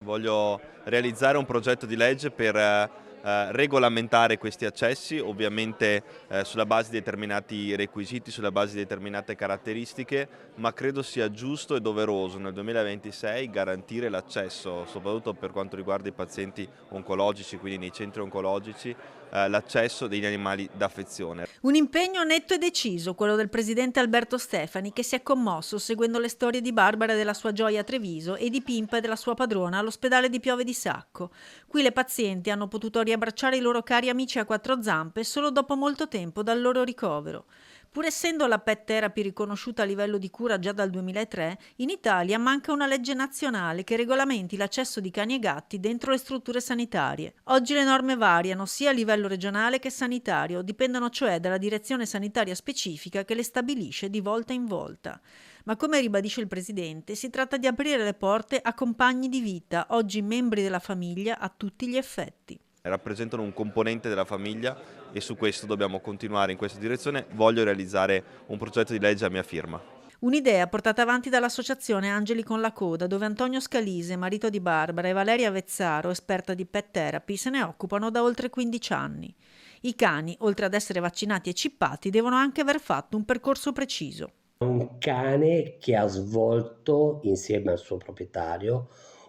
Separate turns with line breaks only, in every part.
Voglio realizzare un progetto di legge per regolamentare questi accessi, ovviamente sulla base di determinati requisiti, sulla base di determinate caratteristiche, ma credo sia giusto e doveroso nel 2026 garantire l'accesso, soprattutto per quanto riguarda i pazienti oncologici, quindi nei centri oncologici, l'accesso degli animali d'affezione.
Un impegno netto e deciso, quello del presidente Alberto Stefani, che si è commosso seguendo le storie di Barbara e della sua gioia a Treviso e di Pimpa e della sua padrona all'ospedale di Piove di Sacco. Qui le pazienti hanno potuto riabbracciare i loro cari amici a quattro zampe solo dopo molto tempo dal loro ricovero. Pur essendo la pet therapy riconosciuta a livello di cura già dal 2003, in Italia manca una legge nazionale che regolamenti l'accesso di cani e gatti dentro le strutture sanitarie. Oggi le norme variano sia a livello regionale che sanitario, dipendono cioè dalla direzione sanitaria specifica che le stabilisce di volta in volta. Ma come ribadisce il Presidente, si tratta di aprire le porte a compagni di vita, oggi membri della famiglia a tutti gli effetti.
Rappresentano un componente della famiglia e su questo dobbiamo continuare in questa direzione. Voglio realizzare un progetto di legge a mia firma.
Un'idea portata avanti dall'associazione Angeli con la Coda, dove Antonio Scalise, marito di Barbara, e Valeria Vezzaro, esperta di pet therapy, se ne occupano da oltre 15 anni. I cani, oltre ad essere vaccinati e cippati, devono anche aver fatto un percorso preciso.
Un cane che ha svolto insieme al suo proprietario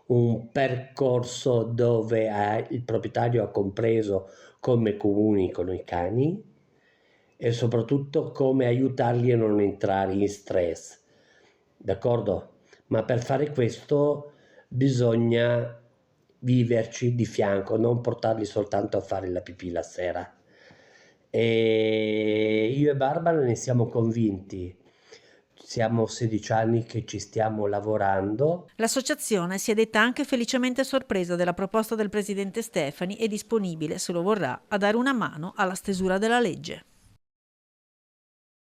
un percorso dove il proprietario ha compreso come comunicano i cani e soprattutto come aiutarli a non entrare in stress. D'accordo? Ma per fare questo bisogna viverci di fianco, non portarli soltanto a fare la pipì la sera. E io e Barbara ne siamo convinti. Siamo 16 anni che ci stiamo lavorando.
L'associazione si è detta anche felicemente sorpresa della proposta del presidente Stefani e disponibile, se lo vorrà, a dare una mano alla stesura della legge.